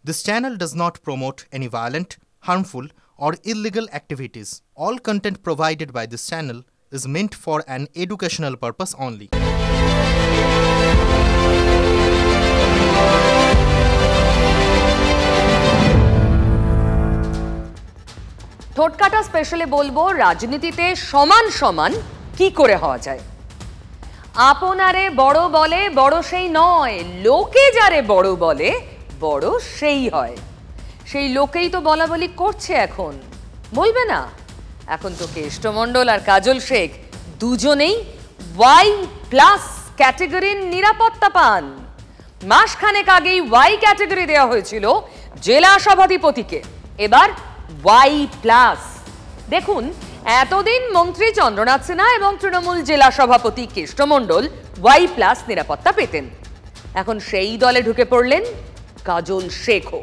This channel does not promote any violent, harmful, or illegal activities. All content provided by this channel is meant for an educational purpose only. ঠোটকাটা স্পেশালে বলবো রাজনীতিতে সমান সমান কি করে হওয়া যায়। আপনারে বড় বলে বড় সেই নয়, লোকে যারে বড় বলে বড় সেই হয়। সেই লোকেই তো বলা বলি করছে এখন, বলবে না? এখন তো কেষ্টমণ্ডল আর কাজল শেখ দুজনেই Y+ ক্যাটাগরির নিরাপত্তা পান। মাসখানেক আগেই Y ক্যাটাগরি দেওয়া হয়েছিল জেলা সভাধিপতিকে, এবার Y+। দেখুন, এতদিন মন্ত্রী চন্দ্রনাথ সিনহা এবং তৃণমূল জেলা সভাপতি কেষ্টমণ্ডল Y+ নিরাপত্তা পেতেন। এখন সেই দলে ঢুকে পড়লেন কাজল শেখও।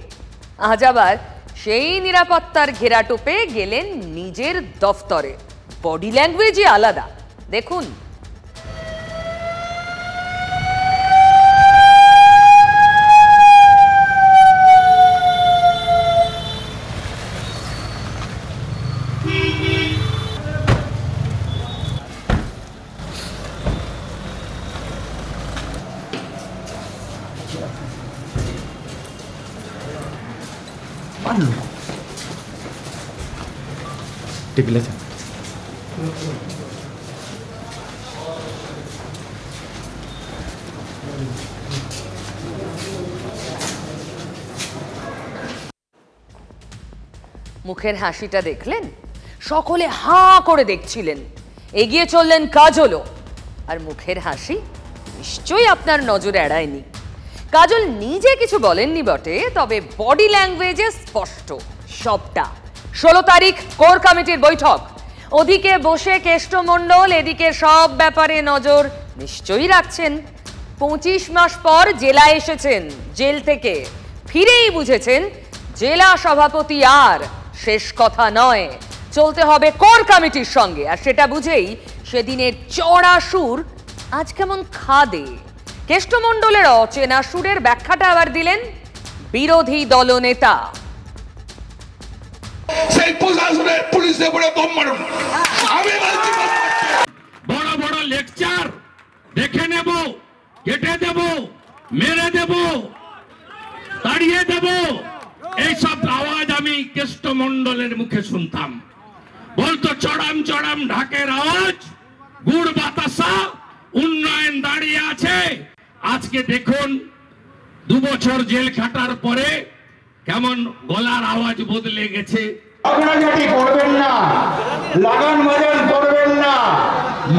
আজ আবার সেই নিরাপত্তার ঘেরাটোপে গেলেন নিজের দফতরে। বডি ল্যাঙ্গুয়েজই আলাদা, দেখুন। টেবিলে মুখের হাসিটা দেখলেন? সকলে হাঁ করে দেখছিলেন। এগিয়ে চললেন কাজলও, আর মুখের হাসি নিশ্চয়ই আপনার নজর এড়ায়নি। কাজল নিজে কিছু বলেননি বটে, তবে বডি ল্যাঙ্গুয়েজে স্পষ্ট সবটা। 16 তারিখ কোর কমিটির বৈঠক, ওদিকে বসে কেষ্টমণ্ডল, এদিকে সব ব্যাপারে নজর নিশ্চয়ই রাখছেন। 25 মাস পর জেলায় এসেছেন, জেল থেকে ফিরেই বুঝেছেন জেলা সভাপতি আর শেষ কথা নয়, চলতে হবে কোর কমিটির সঙ্গে। আর সেটা বুঝেই সেদিনের চড়া সুর আজ কেমন খাদে। কেষ্টমণ্ডলের অচেনা সুরের ব্যাখ্যাটা আবার দিলেন বিরোধী দলনেতা। সেই প্রশাসনের পুলিশের উপরে বোম মারুন। আমি বলছি বড় বড় লেকচার দেখে নেব, কেটে দেব, মেরে দেব, তাড়িয়ে দেব, এইসব আওয়াজ আমি কেষ্টমণ্ডলের মুখে শুনতাম। বলতো চড়াম চড়াম ঢাকের আওয়াজ, গুড় বাতাসা, উন্নয়ন দাঁড়িয়ে আছে। আজকে দেখুন 2 বছর জেল খাটার পরে কেমন গলার আওয়াজ বদলে গেছে। ঝগড়াঝাটি করবেন না, লাগান বাজান করবেন না,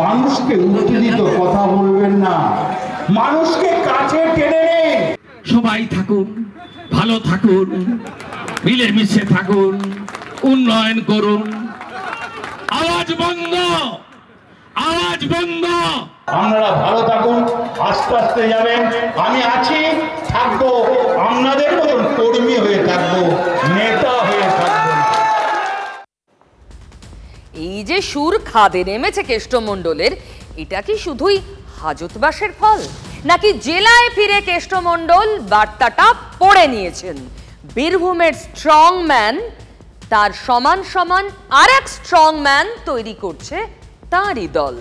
মানুষকে উত্তেজিত কথা বলবেন না, মানুষকে কাছে টেনে নেন। সবাই থাকুন, ভালো থাকুন, মিলেমিশে থাকুন, উন্নয়ন করুন। আওয়াজ বন্ধ, আওয়াজ বন্ধ। আপনারা ভালো থাকুন, আস্তে আস্তে যাবেন। আমি আছি, থাকবো, আপনাদের মতন কর্মী হয়ে থাকবো, নেতা হয়ে থাকবো। এই যে সুর খাদে নেমেছে কেষ্টমণ্ডলের, এটা কি শুধুই হাজতবাসের ফল, নাকি জেলায় ফিরে কেষ্টমণ্ডল বার্তাটা পড়ে নিয়েছেন? বীরভূমের স্ট্রং ম্যান তার সমান সমান আরেক স্ট্রং ম্যান তৈরি করছে তারই দল।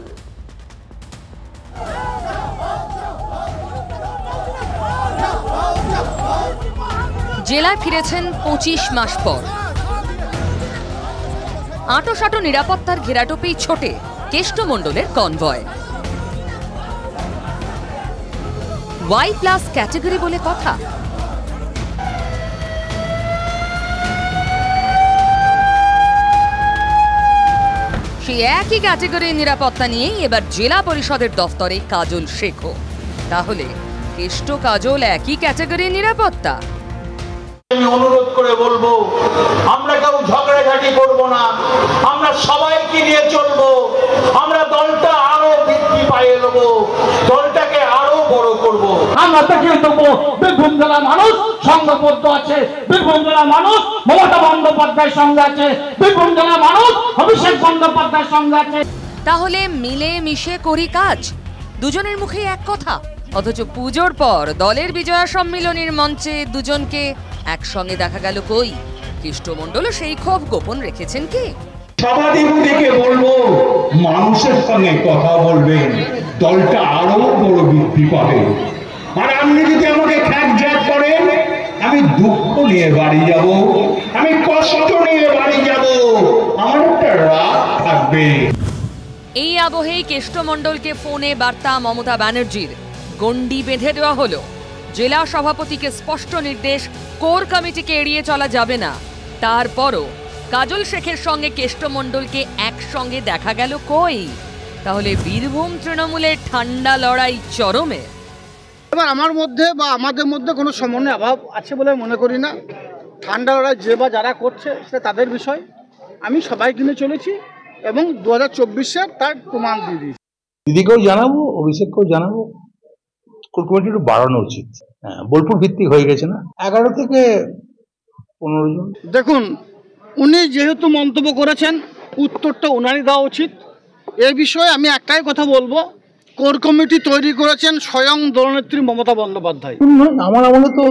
জেলায় ফিরেছেন 25 মাস পর। আঁটোসাঁটো নিরাপত্তার ঘেরাটোপেই ছোটে কেষ্টমণ্ডলের কনভয়। Y+ ক্যাটাগরি বলে কথা। সেই একই ক্যাটাগরির নিরাপত্তা নিয়েই এবার জেলা পরিষদের দফতরে কাজল শেখও। তাহলে কেষ্ট কাজল একই ক্যাটাগরির নিরাপত্তা? আমি অনুরোধ করে বলবো, আমরা কেউ ঝগড়াঝাটি করবো না, আমরা সবাইকে নিয়ে চলবো, আমরা দলটা আরো বৃদ্ধি পাইয়ে নেবো, দলটাকে আরো বড় করবো। আমরা দেখিয়ে দেবো বীরভূম জেলার মানুষ সংঘবদ্ধ আছে, বীরভূম জেলার মানুষ মমতা বন্দ্যোপাধ্যায়ের সঙ্গে আছে, বীরভূম জেলার মানুষ অভিষেক বন্দ্যোপাধ্যায়ের সঙ্গে আছে। তাহলে মিলে মিশে করি কাজ, দুজনের মুখেই এক কথা, অথচ পুজোর পর দলের বিজয়া সম্মিলনীর মঞ্চে দুজনকে একসঙ্গে দেখা গেল কই? কৃষ্ণমণ্ডলও সেই ক্ষোভ গোপন রেখেছেন কি? সভাধিপতিকে বলবো মানুষের সঙ্গে কথা বলবেন, দলটা আরো বড় বৃদ্ধি পাবে। আর আপনি যদি আমাকে খ্যাট করেন, আমি দুঃখ নিয়ে বাড়ি যাব, আমি কষ্ট নিয়ে বাড়ি যাব, আমার একটা রাগ থাকবে। এই আবহেই কৃষ্ণমণ্ডলকে ফোনে বার্তা মমতা ব্যানার্জির, গণ্ডি বেঁধে দেওয়া হলো। জেলা সভাপতিকে স্পষ্ট নির্দেশ, কোর কমিটিকে এড়িয়ে চলা যাবে না। তারপরও কাজল শেখের সঙ্গে কৃষ্ণমণ্ডলকে একসঙ্গে দেখা গেল কই? তাহলে বীরভূম তৃণমূলের ঠান্ডা লড়াই চরমে। এবার আমার মধ্যে বা আমাদের মধ্যে কোনো সমন্বয় অভাব আছে বলে মনে করি না। ঠান্ডা লড়াই যে বা যারা করছে সেটা তাদের বিষয়। আমি সবাইকে নিয়ে চলেছি এবং 2024-এ তার প্রমাণ দিয়ে দিয়েছি। দিদিকেও জানাবো, অভিষেককেও জানাবো, কোর কমিটি একটু বাড়ানো উচিত। হ্যাঁ, বোলপুর ভিত্তিক হয়ে গেছে না, 11 থেকে 15 জন। দেখুন, উনি যেহেতু মন্তব্য করেছেন, উত্তরটা ওনারই দেওয়া উচিত। এ বিষয়ে আমি একটাই কথা বলবো, কোর কমিটি তৈরি করেছেন স্বয়ং দলনেত্রী মমতা বন্দ্যোপাধ্যায়। আমার আমলে তো,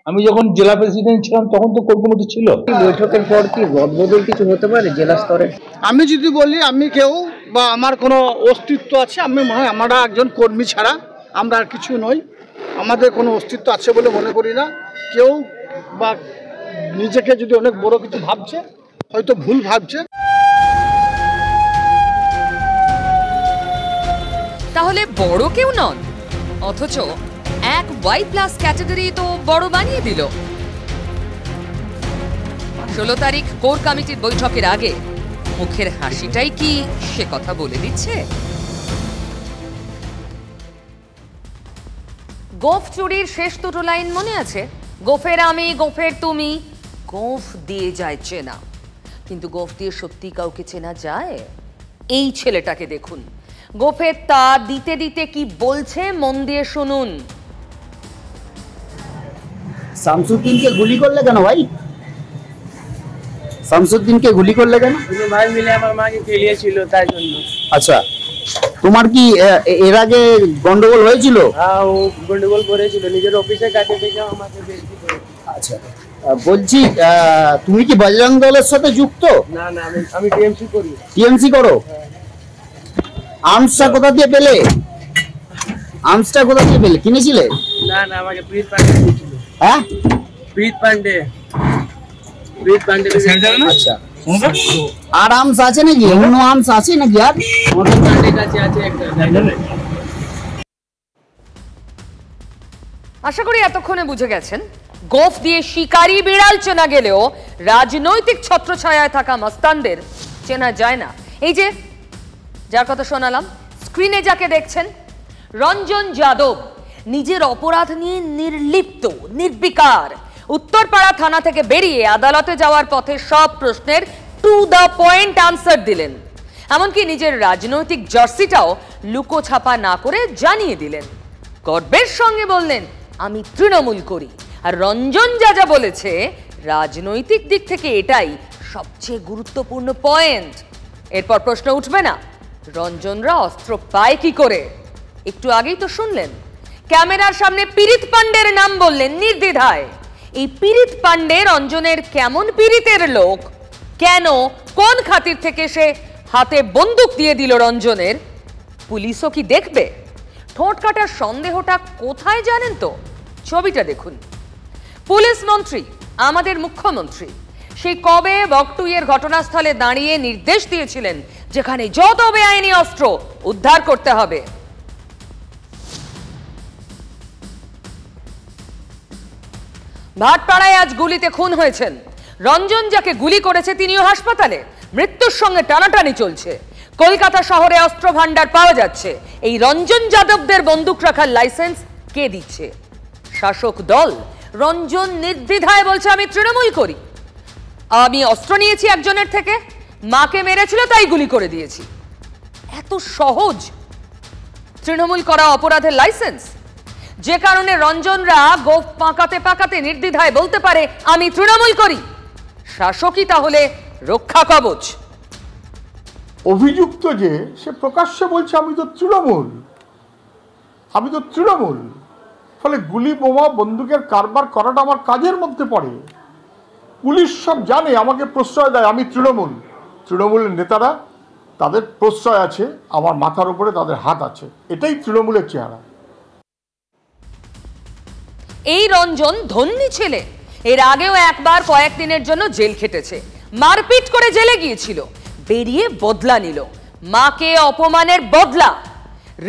আমি যখন জেলা প্রেসিডেন্ট ছিলাম তখন তো কোর কমিটি ছিল। বৈঠকের পর কি বদবদল কিছু হতে পারে জেলা স্তরে? আমি যদি বলি আমি কেউ বা আমার কোনো অস্তিত্ব আছে, আমি মনে হয় আমরা একজন কর্মী ছাড়া আমরা আর কিছু নই। আমাদের কোনো অস্তিত্ব আছে বলে মনে করি না। কেউ বা নিজেকে যদি অনেক বড় কিছু ভাবছে, হয়তো ভুল ভাবছে। তাহলে বড় কেউ নন, অথচ এক Y+ ক্যাটাগরি তো বড় বানিয়ে দিল। 16 তারিখ কোর কমিটির বৈঠকের আগে মুখের হাসিটাই কি সে কথা বলে দিচ্ছে? গোফ চুরির শেষ দুটো লাইন মনে আছে? গোফের আমি, গোফের তুমি। গোফ দিয়ে যায় চেনা, কিন্তু গোফ দিয়ে সত্যি কাউকে চেনা যায়? এই ছেলেটাকে দেখুন, গোফের তা দিতে দিতে কি বলছে মন দিয়ে শুনুন। শামসুদ্দিনকে গুলি করলে কেন ভাই? শামসুদ্দিনকে গুলি করলে কেন? ভাই মিলে আমার মাকে খেলিয়েছিল তাই জন্য। আচ্ছা, তোমার কি এর আগে গন্ডগোল হয়েছিল? হ্যাঁ, ও গন্ডগোল করেছিল, নিজের অফিসের কাছে থেকে আমাকে বেশি করে। আচ্ছা, বলছি তুমি কি বজরং দলের সাথে যুক্ত? না না, আমি টিএমসি করি। টিএমসি করো? আর্মসটা কোথা দিয়ে পেলে? আর্মসটা কোথা দিয়ে পেলে? কিনেছিলে? না না, আমাকে প্রীত পান্ডে দিয়েছিল। হ্যাঁ, প্রীত পান্ডে। আচ্ছা, আর আর্মস আছে নাকি? অন্য আর্মস আছে নাকি? আর প্রীত পান্ডের কাছে আছে একটা। আশা করি এতক্ষণে বুঝে গেছেন, গোফ দিয়ে শিকারি বিড়াল চেনা গেলেও রাজনৈতিক ছত্রছায়ায় থাকা মস্তানদের চেনা যায় না। এই যে যার কথা শোনালাম, স্ক্রিনে যাকে দেখছেন, রঞ্জন যাদব নিজের অপরাধ নিয়ে নির্লিপ্ত, নির্বিকার। উত্তরপাড়া থানা থেকে বেরিয়ে আদালতে যাওয়ার পথে সব প্রশ্নের টু দ্য পয়েন্ট আনসার দিলেন। এমনকি নিজের রাজনৈতিক জার্সিটাও লুকোছাপা না করে জানিয়ে দিলেন। গর্বের সঙ্গে বললেন, আমি তৃণমূল করি। আর রঞ্জন যা বলেছে, রাজনৈতিক দিক থেকে এটাই সবচেয়ে গুরুত্বপূর্ণ পয়েন্ট। এরপর প্রশ্ন উঠবে না, রঞ্জনরা অস্ত্র পায় কি করে? একটু আগেই তো শুনলেন, ক্যামেরার সামনে পীড়িত পান্ডের নাম বললেন নির্দ্বিধায়। এই পীড়িত পান্ডে রঞ্জনের কেমন পীড়িতের লোক? কেন, কোন খাতির থেকে সে হাতে বন্দুক দিয়ে দিল রঞ্জনের? পুলিশও কি দেখবে? ঠোঁট কাটার সন্দেহটা কোথায় জানেন তো? ছবিটা দেখুন। পুলিশ মন্ত্রী, আমাদের মুখ্যমন্ত্রী, সেই কবে বকটুইয়ের ঘটনাস্থলে দাঁড়িয়ে নির্দেশ দিয়েছিলেন যেখানে যত বেআইনি অস্ত্র উদ্ধার করতে হবে। ভাটপাড়ায় আজ গুলিতে খুন হয়েছেন রঞ্জন। যাকে গুলি করেছে তিনিও হাসপাতালে, মৃত্যুর সঙ্গে টানাটানি চলছে। কলকাতা শহরে অস্ত্র ভান্ডার পাওয়া যাচ্ছে। এই রঞ্জন যাদবদের বন্দুক রাখার লাইসেন্স কে দিচ্ছে? শাসক দল। রঞ্জন নির্দ্বিধায় বলছে, আমি তৃণমূল করি, আমি অস্ত্র নিয়েছি একজনের থেকে, মাকে মেরেছিল তাই গুলি করে দিয়েছি। এত সহজ তৃণমূল করা অপরাধের লাইসেন্স, যে কারণে রঞ্জনরা গোফ পাকাতে পাকাতে নির্দ্বিধায় বলতে পারে, আমি তৃণমূল করি। শাসকই তাহলে রক্ষা কবচ। অভিযুক্ত যে সে প্রকাশ্যে বলছে আমি তো তৃণমূল, আমি তো তৃণমূল, ফলে গুলি বোমা বন্দুকের কারবার করাটা আমার কাজের মধ্যে পড়ে। পুলিশ সব জানে, আমাকে প্রশ্রয় দেয়, আমি তৃণমূল। তৃণমূলের নেতারা, তাদের প্রশ্রয় আছে, আমার মাথার উপরে তাদের হাত আছে, এটাই তৃণমূলের চেহারা। এই রঞ্জন ধন্যী ছেলে, এর আগেও একবার কয়েকদিনের জন্য জেল খেটেছে, মারপিট করে জেলে গিয়েছিল, বেরিয়ে বদলা নিল, মাকে অপমানের বদলা।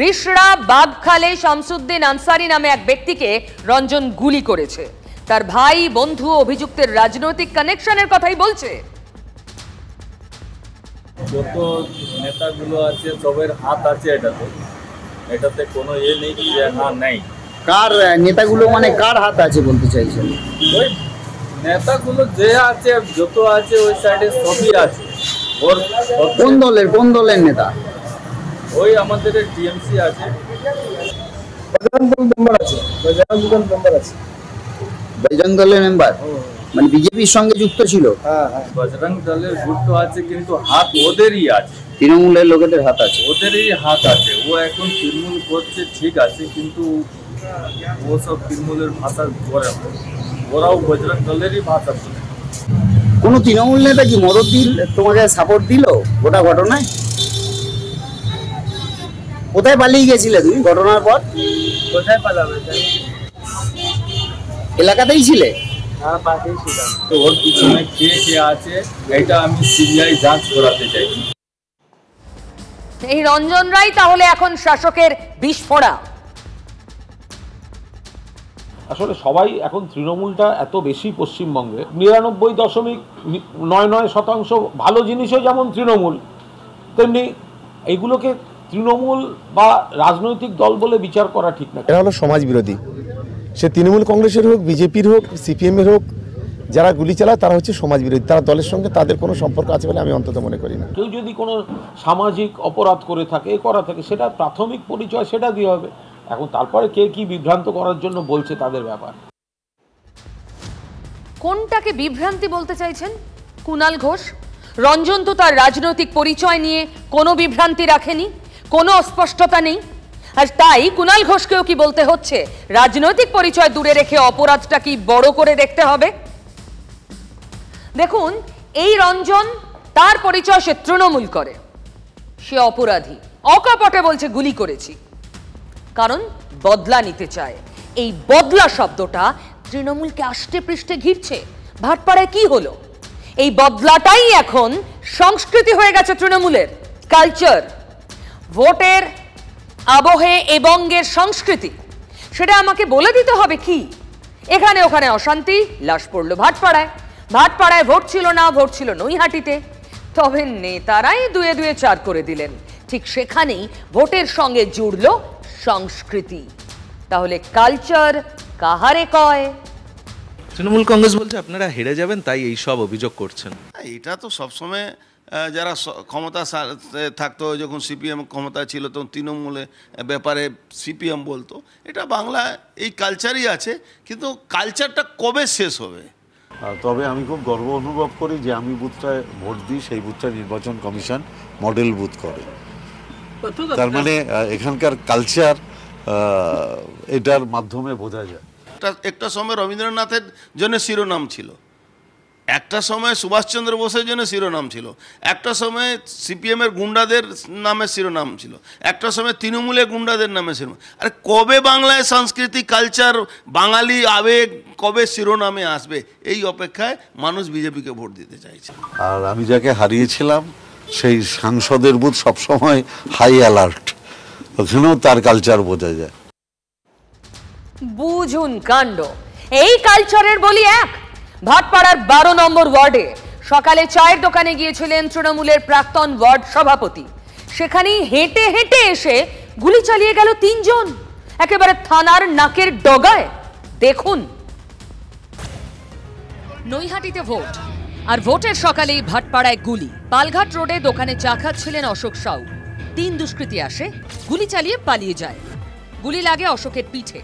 রিষড়া বাবখালে শামসুদ্দিন আনসারি নামে এক ব্যক্তিকে রঞ্জন গুলি করেছে। তার ভাই বন্ধু অভিযুক্তের রাজনৈতিক কানেকশনের কথাই বলছে। যত নেতাগুলো আছে সবের হাত আছে এটাতে কোনো নেই যে হ্যাঁ নেই। কার নেতাগুলো মানে কার হাত আছে বলতে চাইছেন? ওই নেতাগুলো যে আছে যত আছে ওই সাইডে সবই আছে। ওর কোন দলের নেতা? ওই আমাদের টিএমসি আছে, বজরং দলের মেম্বার, মানে বিজেপির সঙ্গে যুক্ত ছিল। বজরং দলের যুক্ত আছে, কিন্তু হাত ওদেরই আছে, তৃণমূলের লোকেদের হাত আছে, ওদেরই হাত আছে। ও এখন তৃণমূল করছে ঠিক আছে, কিন্তু ও সব তৃণমূলের ভাষা করে, ওরাও বজরং দলেরই ভাষা বলে। কোন তৃণমূল নেতা কি মদত দিল, তোমাকে সাপোর্ট দিল গোটা ঘটনায়? কোথায় পালিয়ে গেছিলে তুমি ঘটনার পর? কোথায় পালাবে? এলাকাতেই ছিলে? হ্যাঁ, পাশেই ছিলাম। তো ওর পিছনে কে আছে এটা আমি সিবিআই যাঞ্চ করাতে চাই। এই রঞ্জন রায় তাহলে এখন শাসকের বিস্ফোরা। আসলে সবাই এখন তৃণমূলটা এত বেশি পশ্চিমবঙ্গে 99.99% ভালো জিনিসও যেমন তৃণমূল, তেমনি এইগুলোকে তৃণমূল বা রাজনৈতিক দল বলে বিচার করা ঠিক না। এরা হলো সমাজ বিরোধী, সে তৃণমূল কংগ্রেসের হোক, বিজেপির হোক, সিপিএমের হোক, যারা গুলি চালায় তারা হচ্ছে সমাজ বিরোধী। তারা দলের সঙ্গে তাদের কোনো সম্পর্ক আছে বলে আমি অন্তত মনে করি না। কেউ যদি কোনো সামাজিক অপরাধ করে থাকে, করা থাকে, সেটা প্রাথমিক পরিচয় সেটা দিয়ে হবে। এখন তারপরে কে কি বিভ্রান্ত করার জন্য বলছে তাদের ব্যাপার। কোনটাকে বিভ্রান্তি বলতে চাইছেন কুণাল ঘোষ? রঞ্জন তো তার রাজনৈতিক পরিচয় নিয়ে কোনো বিভ্রান্তি রাখেনি, কোনো অস্পষ্টতা নেই। আর তাই কুণাল ঘোষকেও কি বলতে হচ্ছে রাজনৈতিক পরিচয় দূরে রেখে অপরাধটা কি বড় করে দেখতে হবে? দেখুন, এই রঞ্জন, তার পরিচয় সে তৃণমূল করে, সে অপরাধী, অকপটে বলছে গুলি করেছি, কারণ বদলা নিতে চায়। এই বদলা শব্দটা তৃণমূলকে আষ্টে পৃষ্ঠে ঘিরছে। ভাটপাড়ায় কি হলো? এই বদলাটাই এখন সংস্কৃতি হয়ে গেছে তৃণমূলের, কালচার, ভোটের আবহে এবং এর সংস্কৃতি। সেটা আমাকে বলে দিতে হবে কি? এখানে ওখানে অশান্তি, লাশ পড়লো ভাটপাড়ায়, ভাটপাড়ায় ভোট ছিল না, ভোট ছিল নৈহাটিতে, তবে নেতারাই দুয়ে দুয়ে চার করে দিলেন। ঠিক সেখানেই ভোটের সঙ্গে জুড়ল সংস্কৃতি। তাহলে কালচার কাহারে কয়? তৃণমূল কংগ্রেস বলছে আপনারা হেরে যাবেন, তাই এই সব অভিযোগ করছেন। এটা তো সবসময় যারা ক্ষমতা থাকতো, যখন সিপিএম ক্ষমতা ছিল তখন তৃণমূলে ব্যাপারে সিপিএম বলতো। এটা বাংলায় এই কালচারই আছে, কিন্তু কালচারটা কবে শেষ হবে? তবে আমি খুব গর্ব অনুভব করি যে আমি বুথটায় ভোট দিই, সেই বুথটা নির্বাচন কমিশন মডেল বুথ করে। তার মানে এখানকার কালচার এটার মাধ্যমে বোঝা যায়। একটা সময় রবীন্দ্রনাথের জন্য শিরোনাম ছিল, একটা সময় সুভাষচন্দ্র বোসের জন্য শিরোনাম ছিল, একটা সময় সিপিএমের গুন্ডাদের নামে শিরোনাম ছিল, একটা সময় তৃণমূলের গুন্ডাদের নামে শিরোনাম। আরে কবে বাংলায় সংস্কৃতি, কালচার, বাঙালি আবেগ কবে শিরোনামে আসবে? এই অপেক্ষায় মানুষ বিজেপিকে ভোট দিতে চাইছে। আর আমি যাকে হারিয়েছিলাম সেই সাংসদের বুথ সবসময় হাই অ্যালার্ট, ওখানেও তার কালচার বোঝা যায়। বুঝুন কাণ্ড, এই কালচারের বলি এক। ভাটপাড়ার 12 নম্বর ওয়ার্ডে সকালে চায়ের দোকানে গিয়েছিলেন তৃণমূলের প্রাক্তন ওয়ার্ড সভাপতি। সেখানেই হেঁটে হেঁটে এসে গুলি চালিয়ে গেল 3 জন, একেবারে থানার নাকের ডগায়। দেখুন, নৈহাটিতে ভোট, আর ভোটের সকালেই ভাটপাড়ায় গুলি। পালঘাট রোডে দোকানে চা খাচ্ছিলেন অশোক সাউ। 3 দুষ্কৃতী আসে, গুলি চালিয়ে পালিয়ে যায়। গুলি লাগে অশোকের পিঠে।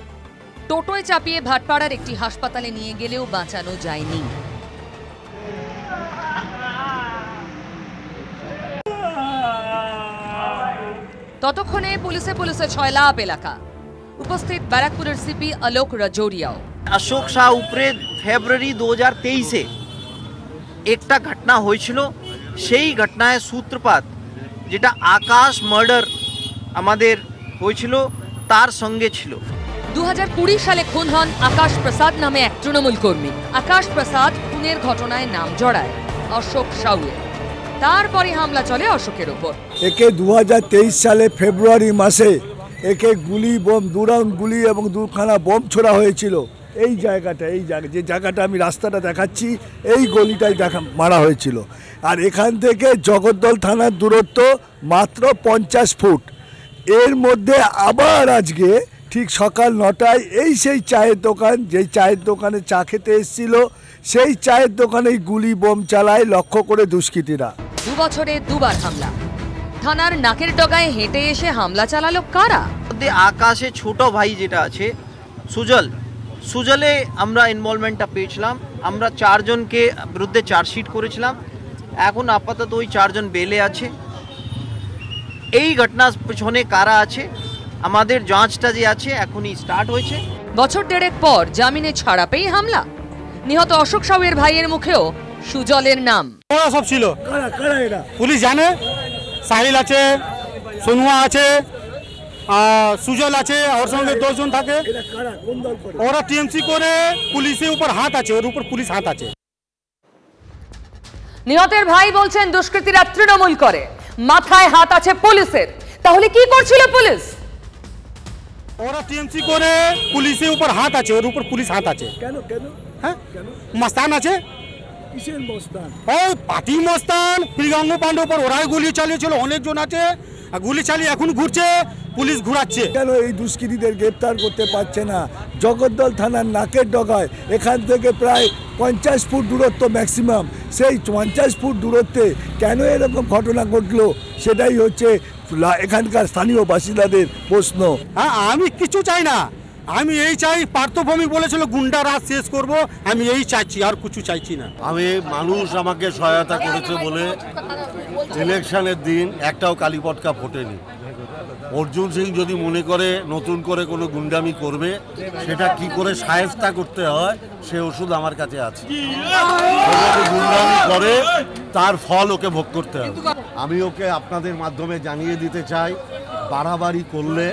টোটোয় চাপিয়ে ভাটপাড়ার একটি হাসপাতালে নিয়ে গেলেও বাঁচানো যায়নি। ততক্ষণে পুলিশে ছয়লাপ এলাকা। উপস্থিত ব্যারাকপুরের সিপি আলোক রাজোরিয়াও। অশোক শাহ উপরে ফেব্রুয়ারি 2023-এ একটা ঘটনা হয়েছিল, সেই ঘটনায় সূত্রপাত যেটা আকাশ মার্ডার আমাদের হয়েছিল তার সঙ্গে ছিল। 2020 সালে খুন হন আকাশ প্রসাদ নামে এক তৃণমূল কর্মী। আকাশ প্রসাদ খুনের ঘটনায় নাম জড়ায় অশোক শাহুয়ের। তারপরে হামলা চলে অশোকের ওপর। একে 2023 সালে ফেব্রুয়ারি মাসে একে গুলি বোম 2 রাউন্ড গুলি এবং 2খানা বোম ছোড়া হয়েছিল। এই যে জায়গাটা আমি রাস্তাটা দেখাচ্ছি, এই গলিটাই মারা হয়েছিল। আর এখান থেকে জগদ্দল থানার দূরত্ব মাত্র 50 ফুট। এর মধ্যে আবার আজকে ঠিক সকাল 9টায় এই সেই চায়ের দোকান, যেই চায়ের দোকানে চা খেতে এসেছিল, সেই চায়ের দোকানেই গুলি বোম চালায় লক্ষ্য করে দুষ্কৃতীরা। 2 বছরে 2 বার হামলা। থানার নাকের ডগায় হেঁটে এসে হামলা চালালো কারা? আকাশে ছোট ভাই যেটা আছে সুজলে আমরা ইনভলভমেন্টটা পেয়েছিলাম। আমরা 4 জনকে বিরুদ্ধে চার্জশিট করেছিলাম। এখন আপাতত ওই 4 জন বেলে আছে। এই ঘটনার পেছনে কারা আছে আমাদের যাঞ্চটা যে আছে এখনই স্টার্ট হয়েছে। বছর দেড়েক পর জামিনে ছাড়া পেয়ে হামলা। নিহত অশোক শাহুয়ের ভাইয়ের মুখেও সুজলের নাম। ওরা সব ছিল, পুলিশ জানে। সাহিল আছে, সোনুয়া আছে, সুজল আছে, ওর সঙ্গে 2 জন থাকে। ওরা টিএমসি করে, পুলিশের উপর হাত আছে, ওর উপর পুলিশ হাত আছে। নিহতের ভাই বলছেন দুষ্কৃতীরা তৃণমূল করে, মাথায় হাত আছে পুলিশের। তাহলে কি করছিল পুলিশ? ওরা টিএমসি করে, পুলিশের উপর হাত আছে, ওর উপর পুলিশ হাত আছে। কেন? হ্যাঁ, মস্তান আছে। কিসের মস্তান? ওই পার্টি মস্তান। প্রিয়ঙ্গ পাণ্ডে উপর ওরাই গুলি চালিয়েছিল, অনেকজন আছে, গুলি চালিয়ে এখন ঘুরছে, পুলিশ ঘুরাচ্ছে। কেন এই দুষ্কৃতীদের গ্রেপ্তার করতে পারছে না? জগদ্দল থানার নাকের ডগায় এখান থেকে প্রায় 50 ফুট দূরত্ব ম্যাক্সিমাম। সেই 50 ফুট দূরত্বে কেন এরকম ঘটনা ঘটলো, সেটাই হচ্ছে এখানকার স্থানীয় বাসিন্দাদের প্রশ্ন। হ্যাঁ, আমি কিছু চাই না, আমি এই চাই, পার্থভূমি বলেছিল গুন্ডা রাজ শেষ করব, আমি এই চাইছি, আর কিছু চাইছি না। আমি মানুষ আমাকে সহায়তা করেছে বলে ইলেকশনের দিন একটাও কালীপটকা ফোটেনি। অর্জুন সিং যদি মনে করে নতুন করে কোনো গুন্ডামি করবে, সেটা কি করে শায়েস্তা করতে হয় সে ওষুধ আমার কাছে আছে। গুন্ডামি করে তার ফল ওকে ভোগ করতে হবে। আমি ওকে আপনাদের মাধ্যমে জানিয়ে দিতে চাই, বাড়াবাড়ি করলে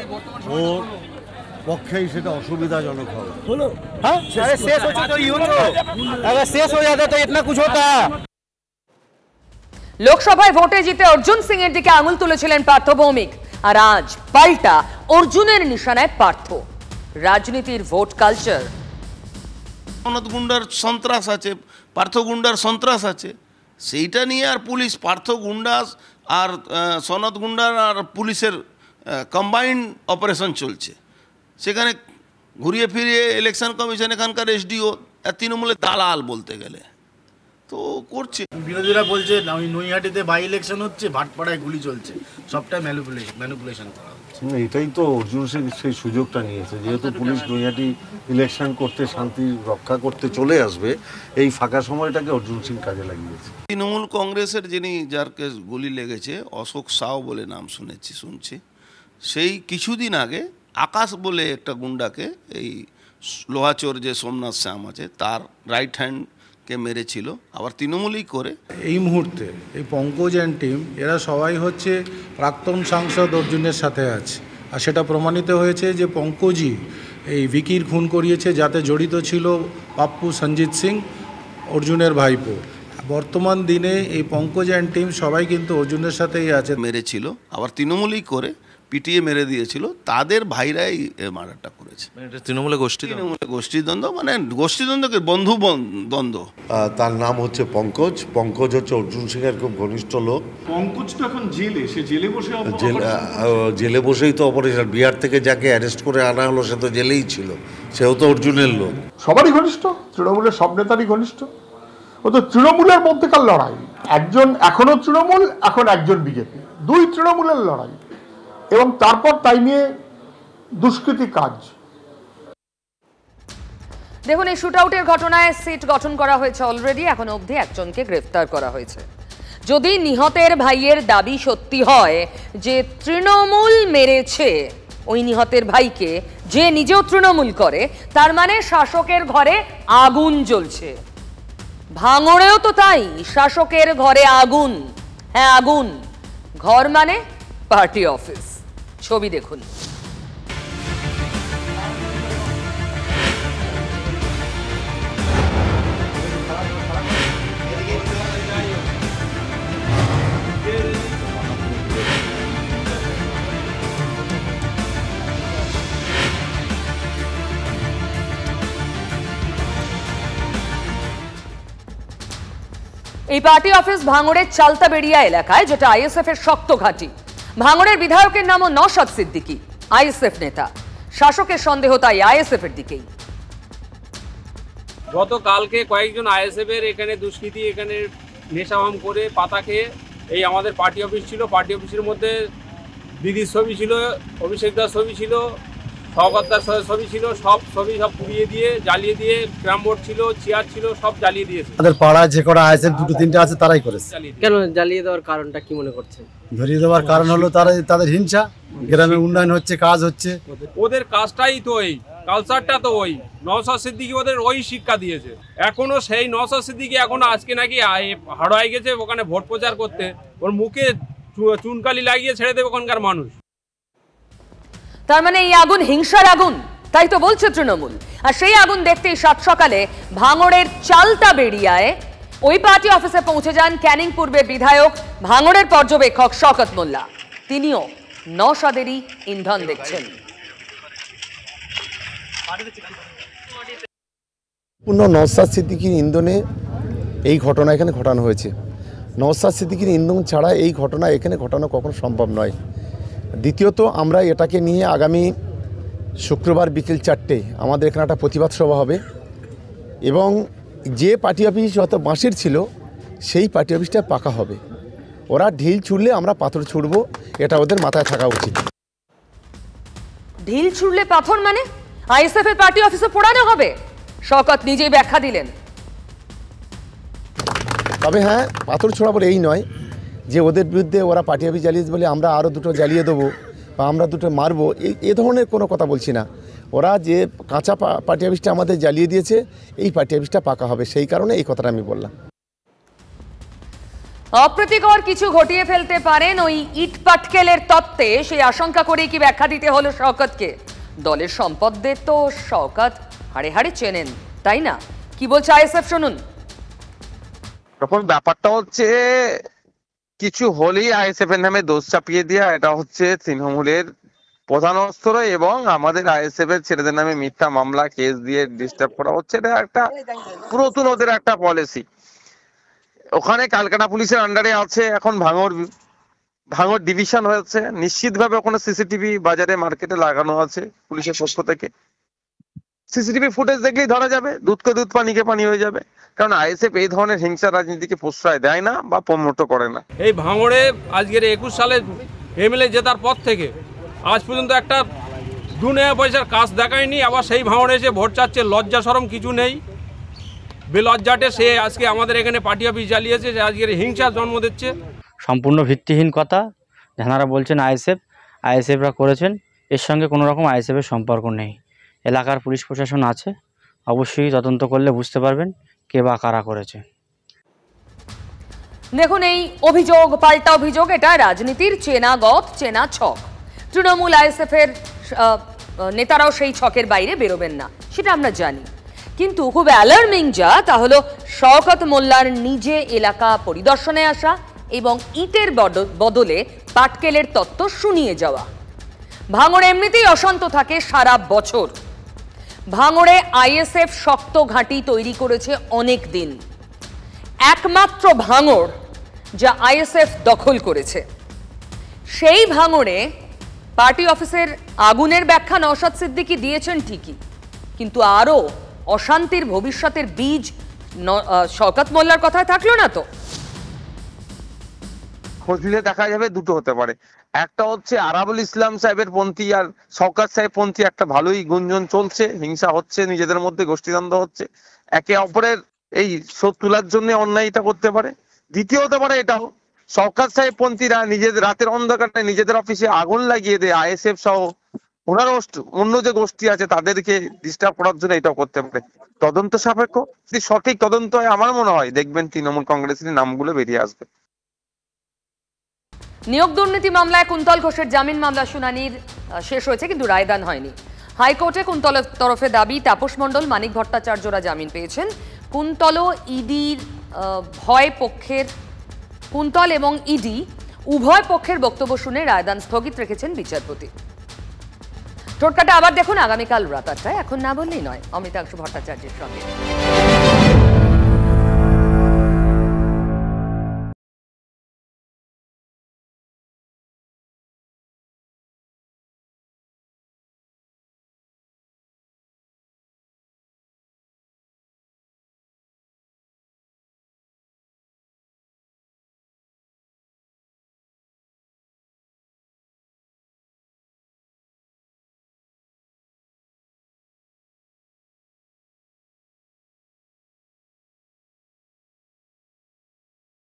ওর পক্ষেই সেটা অসুবিধাজনক হবে। লোকসভায় ভোটে জিতে অর্জুন সিং এর দিকে আঙুল তুলেছিলেন পার্থ ভৌমিক, আর আজ পাল্টা অর্জুনের নিশানায় পার্থ। রাজনীতির ভোট কালচার। সনদ গুন্ডার সন্ত্রাস আছে, পার্থ গুন্ডার সন্ত্রাস আছে, সেইটা নিয়ে আর পুলিশ পার্থ গুন্ডাস আর সনদ গুন্ডার আর পুলিশের কম্বাইন্ড অপারেশন চলছে। সেখানে ঘুরিয়ে ফিরিয়ে ইলেকশন কমিশন এখানকার এসডিও তৃণমূলের দালাল বলতে গেলে তো করছে। বিরোধীরা বলছে নৈহাটিতে বাই ইলেকশন হচ্ছে, ভাটপাড়ায় গুলি চলছে, সবটাই ম্যানিপুলেশন করা হচ্ছে। এটাই তো অর্জুন সিং সেই সুযোগটা নিয়েছে, যেহেতু পুলিশ নৈহাটি ইলেকশন করতে, শান্তি রক্ষা করতে চলে আসবে, এই ফাঁকা সময়টাকে অর্জুন সিং কাজে লাগিয়েছে। তৃণমূল কংগ্রেসের যার গুলি লেগেছে অশোক শাহ বলে নাম শুনছি, সেই কিছুদিন আগে আকাশ বলে একটা গুন্ডাকে এই লোহাচোর যে সোমনাথ শ্যাম আছে তার রাইট হ্যান্ডকে মেরেছিল, আবার তৃণমূলই করে। এই মুহূর্তে এই পঙ্কজ অ্যান্ড টিম এরা সবাই হচ্ছে প্রাক্তন সাংসদ অর্জুনের সাথে আছে। আর সেটা প্রমাণিত হয়েছে যে পঙ্কজই এই ভিকির খুন করিয়েছে, যাতে জড়িত ছিল পাপ্পু সঞ্জিত সিং, অর্জুনের ভাইপো। বর্তমান দিনে এই পঙ্কজ অ্যান্ড টিম সবাই কিন্তু অর্জুনের সাথেই আছে। মেরেছিল, আবার তৃণমূলই করে পিটিয়ে মেরে দিয়েছিল, তাদের ভাইরাই মার্ডারটা করেছে। তৃণমূলের গোষ্ঠীদ্বন্দ্ব, মানে গোষ্ঠীদ্বন্দ্বকে বন্ধু দ্বন্দ্ব। তার নাম হচ্ছে পঙ্কজ। পঙ্কজ হচ্ছে অর্জুন সিং এর খুব ঘনিষ্ঠ লোক। পঙ্কজ তো এখন জেলে, সে জেলে বসে জেলে বসেই তো অপারেশন। বিহার থেকে যাকে অ্যারেস্ট করে আনা হলো সে তো জেলেই ছিল, সেও তো অর্জুনের লোক। সবারই ঘনিষ্ঠ, তৃণমূলের সব নেতারই ঘনিষ্ঠ। ও তো তৃণমূলের মধ্যেকার লড়াই, একজন এখনো তৃণমূল, এখন একজন বিজেপি, 2 তৃণমূলের লড়াই, এবং তারপর তাই নিয়ে দুষ্কৃতি কাজ। দেখুন, এই শুটআউটের ঘটনায় সিট গঠন করা হয়েছে অলরেডি। এখন অবধি একজনকে গ্রেফতার করা হয়েছে। যদি নিহতের ভাইয়ের দাবি সত্যি হয় যে তৃণমূল মেরেছে ওই নিহতের ভাইকে, যে নিজেও তৃণমূল করে, তার মানে শাসকের ঘরে আগুন জ্বলছে। ভাঙড়েও তো তাই, শাসকের ঘরে আগুন। হ্যাঁ, আগুন। ঘর মানে পার্টি অফিস। ছবি দেখুন। এই পার্টি অফিস ভাঙড়ের চালতাবেড়িয়া এলাকায়, যেটা আইএসএফ এর শক্ত ঘাঁটি। ভাঙড়ের বিধায়কের নামও নওশাদ সিদ্দিকী, আইএসএফ নেতা। শাসকের সন্দেহ তাই আইএসএফ এর দিকেই। গতকালকে কয়েকজন আইএসএফ এর এখানে দুষ্কৃতী এখানে নেশাভাম করে পাতা খেয়ে এই আমাদের পার্টি অফিস ছিল। পার্টি অফিসের মধ্যে দিদির ছবি ছিল, অভিষেক দার ছবি ছিল, শওকত দার ছবি ছিল, সব ছবি সব পুড়িয়ে দিয়ে জ্বালিয়ে দিয়ে, ক্যারাম বোর্ড ছিল, চেয়ার ছিল, সব জ্বালিয়ে দিয়েছে। আমাদের পাড়ায় যে কটা আইএসএফ দুটো তিনটে আছে তারাই করেছে। কেন জ্বালিয়ে দেওয়ার কারণটা কি মনে করছেন? ধরিয়ে দেওয়ার কারণ হলো তাদের হিংসা, গ্রামে উন্নয়ন হচ্ছে, কাজ হচ্ছে। ওদের কাজটাই তো ওই, কালচারটা তো ওই। নওশাদ সিদ্দিকী ওদের ওই শিক্ষা দিয়েছে। এখনো সেই নওশাদ সিদ্দিকী এখনো আজকে নাকি হাওড়ায় গেছে ওখানে ভোট প্রচার করতে, ওর মুখে চুনকালি লাগিয়ে ছেড়ে দেবে ওখানকার মানুষ। তার মানে এই আগুন হিংসার আগুন, তাই তো বলছে তৃণমূল। আর সেই আগুন দেখতেই সাত সকালে ভাঙড়ের চালতাবেড়িয়ায় ওই পার্টি অফিসে পৌঁছে যান ক্যানিং পূর্বের বিধায়ক, ভাঙড়ের পর্যবেক্ষক শওকত মোল্লা। তিনিও নওশাদেরই ইন্ধন দেখছেন। নওশাদ সিদ্দিকীর ইন্ধনে এই ঘটনা এখানে ঘটানো হয়েছে। নওশাদ সিদ্দিকীর ইন্ধন ছাড়া এই ঘটনা এখানে ঘটানো কখনো সম্ভব নয়। দ্বিতীয়ত, আমরা এটাকে নিয়ে আগামী শুক্রবার বিকেল 4টে আমাদের এখানে একটা প্রতিবাদ সভা হবে, এবং যে পার্টি অফিস যত বাঁশের ছিল সেই পার্টি অফিসটা পাকা হবে। ওরা ঢিল ছুড়লে আমরা পাথর ছুড়বো, এটা ওদের মাথায় থাকা উচিত। ঢিল ছুড়লে পাথর মানে আইএসএফ এর পার্টি অফিসে পোড়ানো হবে? শওকত নিজেই ব্যাখ্যা দিলেন। তবে হ্যাঁ, পাথর ছোড়াবো এই নয় যে ওদের বিরুদ্ধে ওরা পার্টি অফিস জ্বালিয়েছে বলে আমরা আরও দুটো জ্বালিয়ে দেবো বা আমরা দুটো মারবো, এই ধরনের কোনো কথা বলছি না। ওরা যে কাঁচা পার্টি অফিসটা আমাদের জ্বালিয়ে দিয়েছে, এই পার্টি অফিসটা পাকা হবে, সেই কারণে এই কথাটা আমি বললাম। অপ্রীতিকর কিছু ঘটিয়ে ফেলতে পারেন ওই ইট পাটকেলের তত্ত্বে, সেই আশঙ্কা করেই কি ব্যাখ্যা দিতে হলো শওকতকে? দলের সম্পদদের তো শওকত হাড়ে হাড়ে চেনেন, তাই না? কি বলছে আইএসএফ শুনুন। তখন ব্যাপারটা হচ্ছে কিছু হলেই আইএসএফ এর নামে দোষ চাপিয়ে দেওয়া, এটা হচ্ছে তৃণমূলের প্রধান অস্ত্র, এবং আমাদের আইএসএফ এর ছেলেদের নামে মিথ্যা মামলা কেস দিয়ে ডিস্টার্ব করা হচ্ছে। এটা একটা পুরাতন ওদের একটা পলিসি। ওখানে কালকাটা পুলিশের আন্ডারে আছে, এখন ভাঙড় ডিভিশন হয়েছে। নিশ্চিতভাবে ওখানে সিসিটিভি বাজারে মার্কেটে লাগানো আছে পুলিশের পক্ষ থেকে। সিসিটিভি ফুটেজ দেখলেই ধরা যাবে, দুধকে দুধ পানিকে পানি হয়ে যাবে। কারণ আইএসএফ এই ধরনের হিংসা রাজনীতিকে প্রশ্রয় দেয় না বা প্রমোট করে না। এই ভাঙড়ে আজকের 21 সালে এমএলএ জেতার পর থেকে আজ পর্যন্ত একটা 2 নয়া পয়সার কাজ দেখায়নি। আবার সেই ভাঙড়ে এসে ভোট চাচ্ছে, লজ্জা শরম কিছু নেই। বেলজ্জাটে সে আজকে আমাদের এখানে পার্টি অফিস জ্বালিয়েছে, সে আজকের হিংসার জন্ম দিচ্ছে। সম্পূর্ণ ভিত্তিহীন কথা যারা বলছেন আইএসএফরা করেছেন, এর সঙ্গে কোনো রকম আইএসএফের সম্পর্ক নেই। এলাকার পুলিশ প্রশাসন আছে, অবশ্যই তদন্ত করলে বুঝতে পারবেন কে বা কারা করেছে। দেখুন, এই অভিযোগ পাল্টা অভিযোগ, এটা রাজনীতির চেনা ছক। তৃণমূল আইএসএফ এর নেতারাও সেই ছকের বাইরে বেরোবেন না, সেটা আমরা জানি। কিন্তু খুব অ্যালার্মিং তা হলো শওকত মোল্লার নিজে এলাকা পরিদর্শনে আসা এবং ইটের বদলে পাটকেলের তত্ত্ব শুনিয়ে যাওয়া। ভাঙড়ে এমনিতেই অশান্ত থাকে সারা বছর। ভাঙড়ে আইএসএফ শক্ত ঘাঁটি তৈরি করেছে অনেক দিন। একমাত্র ভাঙড় যা আইএসএফ দখল করেছে, সেই ভাঙড়ে পার্টি অফিসের আগুনের ব্যাখ্যা নওশাদ সিদ্দিকী দিয়েছেন ঠিকই, কিন্তু আরো অশান্তির ভবিষ্যতের বীজ শওকত মোল্লার কথায় থাকলো না তো। খোঁজলে দেখা যাবে দুটো হতে পারে। একটা হচ্ছে আরাবুল ইসলাম সাহেবের পন্থী আর শওকত সাহেব পন্থী একটা ভালোই গুঞ্জন চলছে, হিংসা হচ্ছে, নিজেদের মধ্যে গোষ্ঠীদ্বন্দ্ব হচ্ছে, একে অপরের এই শোধ তোলার জন্য অন্যায়টা করতে পারে। দ্বিতীয় হতে পারে এটাও, শওকত সাহেব পন্থীরা নিজেদের রাতের অন্ধকারে নিজেদের অফিসে আগুন লাগিয়ে দেয় আইএসএফ সহ ওনার অন্য যে গোষ্ঠী আছে তাদেরকে ডিস্টার্ব করার জন্য এটাও করতে পারে। তদন্ত সাপেক্ষ, যদি সঠিক তদন্ত হয় আমার মনে হয় দেখবেন তৃণমূল কংগ্রেসের নামগুলো বেরিয়ে আসবে। নিয়োগ দুর্নীতি মামলায় কুন্তল ঘোষের জামিন মামলা শুনানির শেষ হয়েছে, কিন্তু রায়দান হয়নি। হাইকোর্টে কুন্তলের তরফে দাবি তাপস মণ্ডল, মানিক ভট্টাচার্যরা জামিন পেয়েছেন। কুন্তল ইডির ভয় পক্ষের কুন্তল এবং ইডি উভয় পক্ষের বক্তব্য শুনে রায়দান স্থগিত রেখেছেন বিচারপতি। টোটকাটা আবার দেখুন আগামীকাল রাত ৮টায়। এখন না বললেই নয়, অমিতাংশু ভট্টাচার্যের সঙ্গে।